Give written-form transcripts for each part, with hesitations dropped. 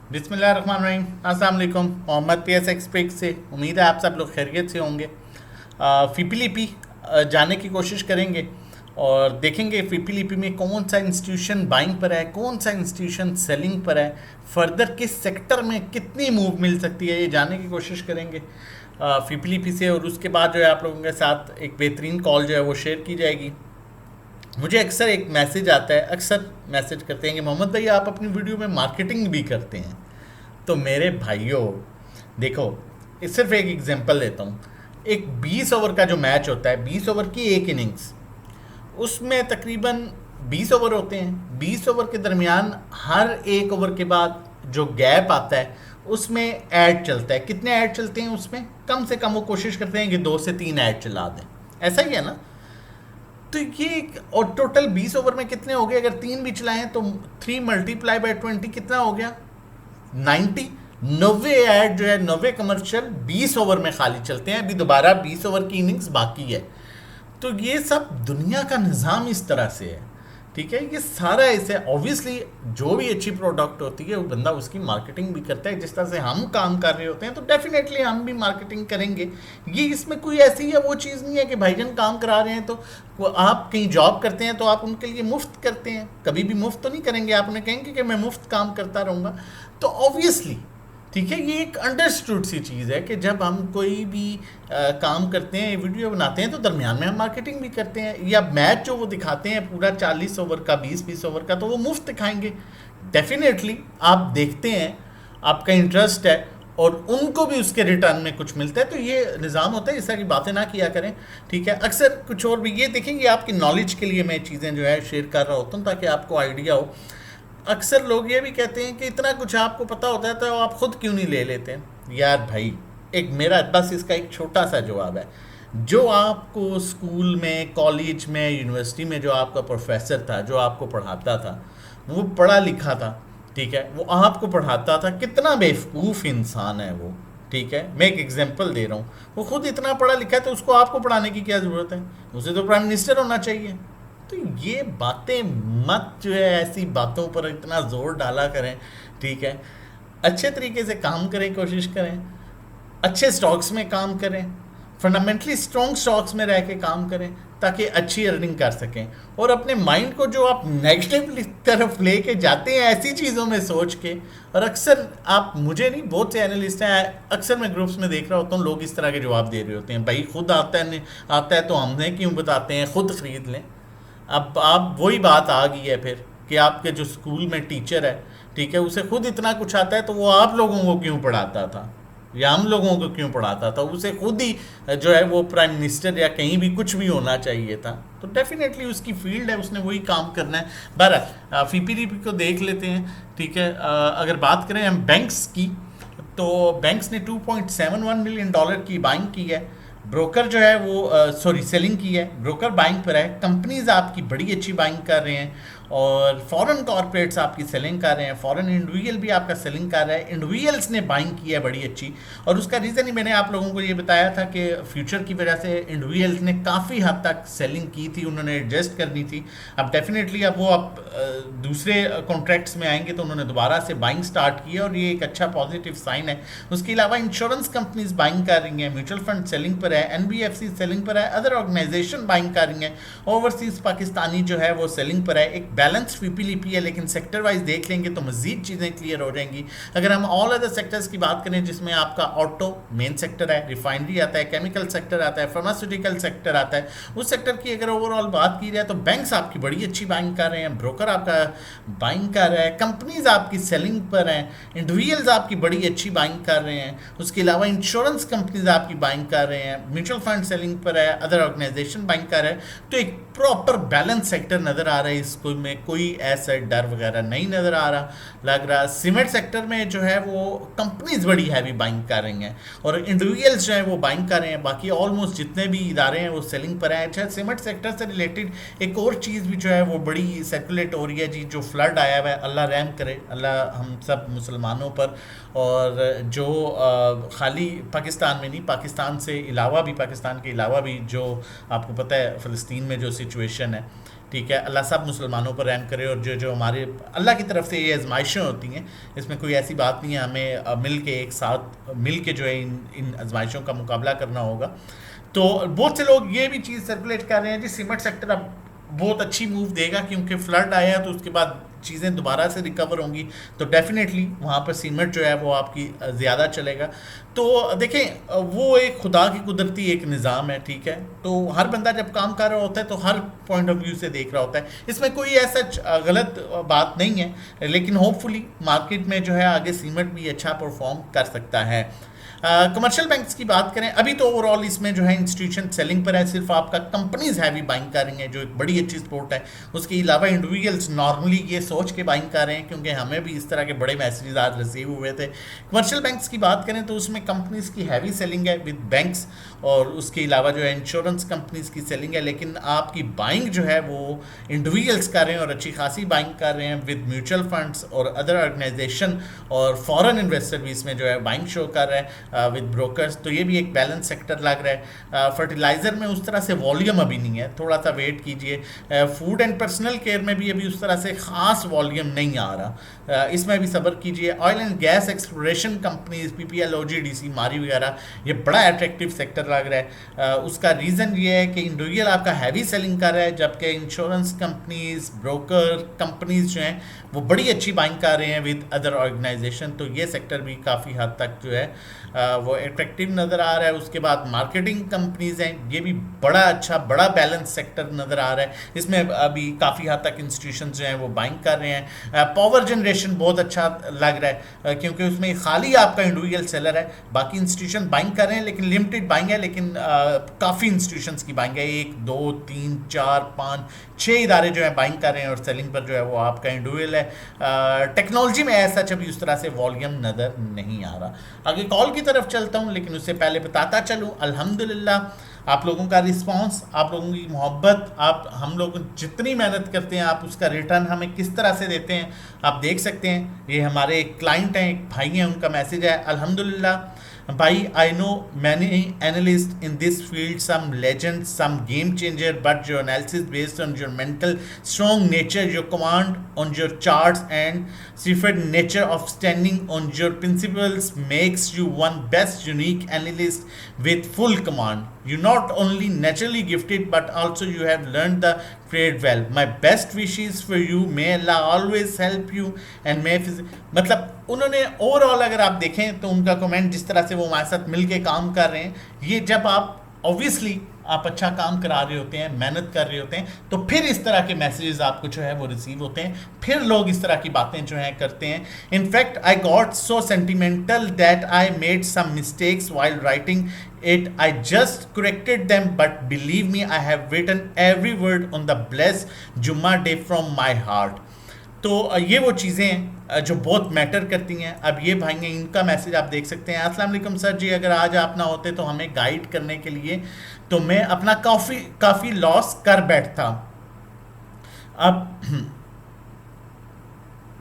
बिस्मिल्लाहिर्रहमानिर्रहीम। अस्सलाम वालेकुम। मोहम्मद पीएस एक्सपेक्ट से उम्मीद है आप सब लोग खैरियत से होंगे। फ़िपीलिपि जाने की कोशिश करेंगे और देखेंगे फ़िपीलिपि में कौन सा इंस्टीट्यूशन बाइंग पर है, कौन सा इंस्टीट्यूशन सेलिंग पर है, फर्दर किस सेक्टर में कितनी मूव मिल सकती है, ये जानने की कोशिश करेंगे फ़िपीलिपि से। और उसके बाद जो है आप लोगों के साथ एक बेहतरीन कॉल जो है वो शेयर की जाएगी। मुझे अक्सर एक मैसेज आता है, अक्सर मैसेज करते हैं कि मोहम्मद भाई आप अपनी वीडियो में मार्केटिंग भी करते हैं। तो मेरे भाइयों देखो, सिर्फ एक एग्जांपल देता हूँ। एक 20 ओवर का जो मैच होता है, 20 ओवर की एक इनिंग्स, उसमें तकरीबन 20 ओवर होते हैं। 20 ओवर के दरमियान हर एक ओवर के बाद जो गैप आता है उसमें ऐड चलता है। कितने ऐड चलते हैं उसमें? कम से कम वो कोशिश करते हैं कि 2 से 3 ऐड चला दें। ऐसा ही है ना? तो ये और टोटल 20 ओवर में कितने हो गए? अगर 3 भी चलाएं तो 3 × 20 कितना हो गया? 90। 90 ऐड जो है, 90 कमर्शियल 20 ओवर में खाली चलते हैं। अभी दोबारा 20 ओवर की इनिंग्स बाकी है। तो ये सब दुनिया का निज़ाम इस तरह से है। ठीक है, ये सारा ऐसे ऑब्वियसली जो भी अच्छी प्रोडक्ट होती है वो बंदा उसकी मार्केटिंग भी करता है। जिस तरह से हम काम कर रहे होते हैं तो डेफिनेटली हम भी मार्केटिंग करेंगे। ये इसमें कोई ऐसी है वो चीज़ नहीं है कि भाईजान काम करा रहे हैं तो आप कहीं जॉब करते हैं तो आप उनके लिए मुफ्त करते हैं। कभी भी मुफ्त तो नहीं करेंगे। आप उन्हें कहेंगे कि मैं मुफ्त काम करता रहूँगा, तो ऑब्वियसली ठीक है, ये एक अंडरस्टूड सी चीज़ है कि जब हम कोई भी काम करते हैं, वीडियो बनाते हैं, तो दरमियान में हम मार्केटिंग भी करते हैं। या मैच जो वो दिखाते हैं पूरा 40 ओवर का, 20-20 ओवर का, तो वो मुफ्त दिखाएंगे। डेफिनेटली आप देखते हैं, आपका इंटरेस्ट है और उनको भी उसके रिटर्न में कुछ मिलता है। तो ये निज़ाम होता है, इस तरह की बातें ना किया करें। ठीक है, अक्सर कुछ और भी ये देखेंगे, आपकी नॉलेज के लिए मैं चीज़ें जो है शेयर कर रहा होता हूँ ताकि आपको आइडिया हो। अक्सर लोग ये भी कहते हैं कि इतना कुछ आपको पता होता है तो आप खुद क्यों नहीं ले लेते हैं? यार भाई, एक मेरा बस इसका एक छोटा सा जवाब है। जो आपको स्कूल में, कॉलेज में, यूनिवर्सिटी में जो आपका प्रोफेसर था, जो आपको पढ़ाता था, वो पढ़ा लिखा था। ठीक है, वो आपको पढ़ाता था। कितना बेवकूफ़ इंसान है वो। ठीक है, मैं एक एग्जांपल दे रहा हूँ। वो खुद इतना पढ़ा लिखा है तो उसको आपको पढ़ाने की क्या ज़रूरत है? उसे तो प्राइम मिनिस्टर होना चाहिए। तो ये बातें मत जो है, ऐसी बातों पर इतना जोर डाला करें। ठीक है, अच्छे तरीके से काम करें, कोशिश करें, अच्छे स्टॉक्स में काम करें, फंडामेंटली स्ट्रॉन्ग स्टॉक्स में रह के काम करें ताकि अच्छी अर्निंग कर सकें। और अपने माइंड को जो आप नेगेटिव तरफ लेके जाते हैं ऐसी चीज़ों में सोच के, और अक्सर आप, मुझे नहीं, बहुत से एनालिस्ट हैं, अक्सर मैं ग्रुप्स में देख रहा होता हूँ, लोग इस तरह के जवाब दे रहे होते हैं, भाई खुद आता है तो हमने क्यों बताते हैं, खुद खरीद लें। अब आप वही बात आ गई है फिर कि आपके जो स्कूल में टीचर है, ठीक है, उसे खुद इतना कुछ आता है तो वो आप लोगों को क्यों पढ़ाता था या हम लोगों को क्यों पढ़ाता था? उसे खुद ही जो है वो प्राइम मिनिस्टर या कहीं भी कुछ भी होना चाहिए था। तो डेफिनेटली उसकी फील्ड है, उसने वही काम करना है। बहरहाल फ़िपीलिपि को देख लेते हैं। ठीक है, अगर बात करें हम बैंक्स की, तो बैंक्स ने $2.71 मिलियन की बाइंग की है। ब्रोकर जो है वो सॉरी सेलिंग की है, ब्रोकर बाइंग पर है। कंपनीज आपकी बड़ी अच्छी बाइंग कर रहे हैं और फॉरेन कॉर्पोरेट्स आपकी सेलिंग कर रहे हैं। फॉरेन इंडिविजुअल भी आपका सेलिंग कर रहा है। इंडिविजुअल्स ने बाइंग की है बड़ी अच्छी, और उसका रीज़न ही मैंने आप लोगों को ये बताया था कि फ्यूचर की वजह से इंडिविजुअल्स ने काफ़ी हद तक सेलिंग की थी, उन्होंने एडजस्ट करनी थी। अब डेफिनेटली अब वो अब दूसरे कॉन्ट्रैक्ट्स में आएंगे तो उन्होंने दोबारा से बाइंग स्टार्ट की है और ये एक अच्छा पॉजिटिव साइन है। उसके अलावा इंश्योरेंस कंपनीज बाइंग कर रही हैं, म्यूचुअल फंड सेलिंग पर है, एनबीएफसी सेलिंग पर है, अदर ऑर्गेनाइजेशन बाइंग कर रही हैं, ओवरसीज पाकिस्तानी जो है वो सेलिंग पर है। एक बैलेंस फ़िपीलिपि है, लेकिन सेक्टर वाइज देख लेंगे तो मजीद चीज़ें क्लियर हो जाएंगी। अगर हम ऑल अदर सेक्टर्स की बात करें, जिसमें आपका ऑटो मेन सेक्टर है, रिफाइनरी आता है, केमिकल सेक्टर आता है, फार्मास्यूटिकल सेक्टर आता है, उस सेक्टर की अगर ओवरऑल बात की जाए तो बैंक्स आपकी बड़ी अच्छी बाइंग कर रहे हैं, ब्रोकर आपका बाइंग कर रहा है, कंपनीज आपकी सेलिंग पर हैं, इंडिविजुअल्स आपकी बड़ी अच्छी बाइंग कर रहे हैं। उसके अलावा इंश्योरेंस कंपनीज आपकी बाइंग कर रहे हैं, म्यूचुअल फंड सेलिंग पर है, अदर ऑर्गेनाइजेशन बाइंग कर रहे हैं। तो एक प्रॉपर बैलेंस सेक्टर नज़र आ रहा है, इसको में कोई ऐसा डर वगैरह नहीं नज़र आ रहा लग रहा। सीमेंट सेक्टर में जो है वो कंपनीज बड़ी हैवी बाइंग कर रही हैं और इंडिविजुअल्स जो है वो बाइंग कर रहे हैं। बाकी ऑलमोस्ट जितने भी इदारे हैं वो सेलिंग पर हैं। अच्छा, सीमेंट सेक्टर से रिलेटेड एक और चीज़ भी जो है वो बड़ी सर्कुलेट हो रही है जी, जो फ्लड आया हुआ है, अल्लाह रहम करे, अल्लाह हम सब मुसलमानों पर। और जो खाली पाकिस्तान में नहीं, पाकिस्तान से अलावा भी, पाकिस्तान के अलावा भी जो आपको पता है फ़लस्तीन में जो सिचुएशन है, ठीक है। अल्लाह सब मुसलमानों पर रहम करे, और जो जो हमारे अल्लाह की तरफ से ये आजमाइशें होती हैं, इसमें कोई ऐसी बात नहीं है, हमें मिल के एक साथ मिल के जो है इन आजमाइशों का मुकाबला करना होगा। तो बहुत से लोग ये भी चीज़ सर्कुलेट कर रहे हैं जी सीमेंट सेक्टर अब बहुत अच्छी मूव देगा, क्योंकि फ्लड आया तो उसके बाद चीज़ें दोबारा से रिकवर होंगी, तो डेफिनेटली वहाँ पर सीमेंट जो है वो आपकी ज़्यादा चलेगा। तो देखें वो एक खुदा की कुदरती एक निज़ाम है, ठीक है। तो हर बंदा जब काम कर रहा होता है तो हर पॉइंट ऑफ व्यू से देख रहा होता है, इसमें कोई ऐसा गलत बात नहीं है, लेकिन होपफुली मार्केट में जो है आगे सीमेंट भी अच्छा परफॉर्म कर सकता है। कमर्शियल बैंक्स की बात करें, अभी तो ओवरऑल इसमें जो है इंस्टीट्यूशन सेलिंग पर है, सिर्फ आपका कंपनीज हैवी बाइंग कर रही हैं, जो एक बड़ी अच्छी सपोर्ट है। उसके अलावा इंडिविजुअल्स नॉर्मली ये सोच के बाइंग कर रहे हैं, क्योंकि हमें भी इस तरह के बड़े मैसेजेस आज रिसीव हुए थे। कमर्शियल बैंक्स की बात करें तो उसमें कंपनीज की हैवी सेलिंग है विद बैंक्स, और उसके अलावा जो है इंश्योरेंस कंपनीज की सेलिंग है, लेकिन आपकी बाइंग जो है वो इंडिविजुअल्स कर रहे हैं और अच्छी खासी बाइंग कर रहे हैं विद म्यूचुअल फंड्स और अदर ऑर्गेनाइजेशन, और फॉरेन इन्वेस्टर भी इसमें जो है बाइंग शो कर रहे हैं विद ब्रोकर्स। तो ये भी एक बैलेंस सेक्टर लग रहा है। फर्टिलाइज़र में उस तरह से वॉल्यूम अभी नहीं है, थोड़ा सा वेट कीजिए। फूड एंड पर्सनल केयर में भी अभी उस तरह से ख़ास वॉल्यूम नहीं आ रहा, इसमें भी सब्र कीजिए। Oil and gas exploration companies PPL, OGDC, मारी वगैरह, ये बड़ा अट्रैक्टिव सेक्टर लग रहा है। उसका रीज़न ये है कि इंडिविजुअल आपका हैवी सेलिंग कर रहा है, जबकि इंश्योरेंस कंपनीज, ब्रोकर कंपनीज जो हैं वो बड़ी अच्छी बाइंग कर रहे हैं विद अदर ऑर्गेनाइजेशन। तो ये सेक्टर भी काफ़ी हद तक जो है वो अट्रैक्टिव नज़र आ रहा है। उसके बाद मार्केटिंग कंपनीज हैं, ये भी बड़ा अच्छा बड़ा बैलेंस सेक्टर नज़र आ रहा है, इसमें अभी काफ़ी हद तक इंस्टीट्यूशन जो हैं वो बाइंग कर रहे हैं। पावर जनरेशन बहुत अच्छा लग रहा है, क्योंकि उसमें खाली आपका इंडिविजुअल सेलर है, बाकी इंस्टीट्यूशन बाइंग कर रहे हैं, लेकिन लिमिटेड बाइंग है, लेकिन काफ़ी इंस्टीट्यूशंस की बाइंग है, 1 2 3 4 5 6 इदारे जो है बाइंग कर रहे हैं, और सेलिंग पर जो है वो आपका इंडिविजुअल है। टेक्नोलॉजी में ऐसा अभी उस तरह से वॉल्यूम नज़र नहीं आ रहा। आगे कॉल की तरफ चलता हूँ, लेकिन उससे पहले बताता चलूँ अल्हम्दुलिल्लाह आप लोगों का रिस्पांस, आप लोगों की मोहब्बत, आप हम लोग जितनी मेहनत करते हैं आप उसका रिटर्न हमें किस तरह से देते हैं आप देख सकते हैं। ये हमारे एक क्लाइंट हैं, एक भाई हैं, उनका मैसेज है, अल्हम्दुलिल्लाह भाई, I know many analysts in this field, some legends, some game changer, but your analysis based on your mental strong nature, your command on your charts, and secret nature of standing on your principles makes you one best unique analyst with full command. You not only naturally gifted, but also you have learned the trade well. My best wishes for you. May Allah always help you and may मतलब उन्होंने overall अगर आप देखें तो उनका comment जिस तरह से वो हमारे साथ मिल के काम कर रहे हैं, ये जब आप ऑब्वियसली आप अच्छा काम करा रहे होते हैं, मेहनत कर रहे होते हैं, तो फिर इस तरह के मैसेजेस आपको जो है वो रिसीव होते हैं, फिर लोग इस तरह की बातें जो हैं करते हैं। In fact I got so sentimental that I made some mistakes while writing it. I just corrected them, but believe me, I have written every word on the blessed Jummah day from my heart. तो ये वो चीज़ें जो बहुत matter करती हैं। अब ये भाई हैं, इनका मैसेज आप देख सकते हैं। अस्सलाम वालेकुम सर जी, अगर आज आप ना होते तो हमें गाइड करने के लिए, तो मैं अपना काफ़ी लॉस कर बैठता। अब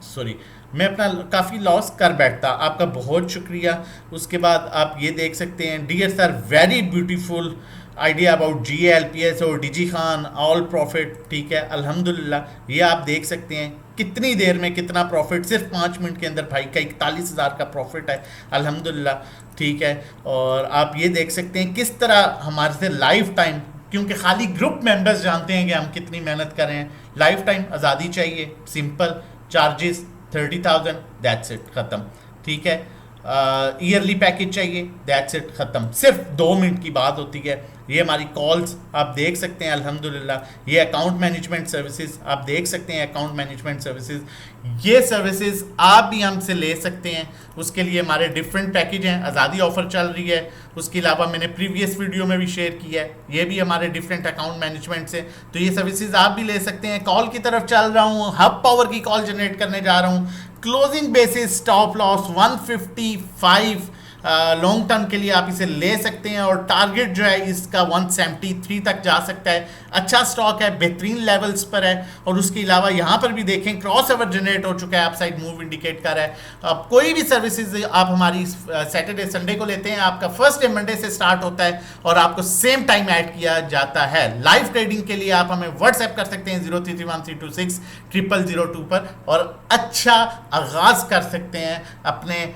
सॉरी, मैं अपना काफ़ी लॉस कर बैठता। आपका बहुत शुक्रिया। उसके बाद आप ये देख सकते हैं, dear sir, very beautiful idea about GLPS और DG खान ऑल प्रॉफिट। ठीक है, अल्हम्दुलिल्लाह ये आप देख सकते हैं कितनी देर में कितना प्रॉफिट, सिर्फ 5 मिनट के अंदर भाई का 41,000 का प्रॉफिट है, अल्हम्दुलिल्लाह। ठीक है, और आप ये देख सकते हैं किस तरह हमारे से लाइफ टाइम, क्योंकि खाली ग्रुप मेंबर्स जानते हैं कि हम कितनी मेहनत कर रहे हैं, लाइफ टाइम आज़ादी चाहिए, सिंपल चार्जेस 30,000, दैट्स इट, ख़त्म। ठीक है, ईयरली पैकेज चाहिए, दैट्स इट, ख़त्म। सिर्फ 2 मिनट की बात होती है। ये हमारी कॉल्स आप देख सकते हैं, अल्हम्दुलिल्लाह। ये अकाउंट मैनेजमेंट सर्विसेज आप देख सकते हैं, अकाउंट मैनेजमेंट सर्विसेज, ये सर्विसेज आप भी हमसे ले सकते हैं। उसके लिए हमारे डिफरेंट पैकेज हैं, आज़ादी ऑफ़र चल रही है। उसके अलावा मैंने प्रीवियस वीडियो में भी शेयर किया है, ये भी हमारे डिफरेंट अकाउंट मैनेजमेंट से, तो ये सर्विसेज आप भी ले सकते हैं। कॉल की तरफ चल रहा हूँ, हब पावर की कॉल जनरेट करने जा रहा हूँ। Closing basis stop loss 155 long term के लिए आप इसे ले सकते हैं और टारगेट जो है इसका 173 तक जा सकता है। अच्छा स्टॉक है, बेहतरीन लेवल्स पर है। और उसके अलावा यहाँ पर भी देखें क्रॉस ओवर जनरेट हो चुका है, अपसाइड मूव इंडिकेट कर रहा है। अब कोई भी सर्विसेज आप हमारी सैटरडे संडे को लेते हैं, आपका फर्स्ट डे मंडे से स्टार्ट होता है और आपको सेम टाइम ऐड किया जाता है। लाइव ट्रेडिंग के लिए आप हमें व्हाट्सएप कर सकते हैं 0331326002 पर और अच्छा आगाज कर सकते हैं अपने